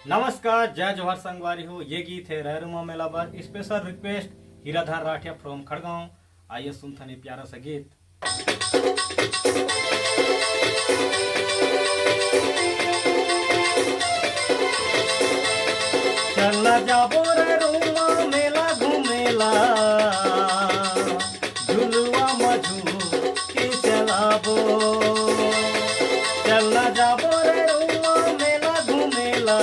नमस्कार, जय जोहर संगवारी हो। ये गीत है रहरुमा मेला पर special request Hiradhar Rathia from Khadgaon. आइए सुनते हैं प्यारा सा गीत। चला जाबो रहरुमा मेला घूमेला, झुलवा मझू के चलाबो। चला जाबो रहरुमा मेला घूमेला,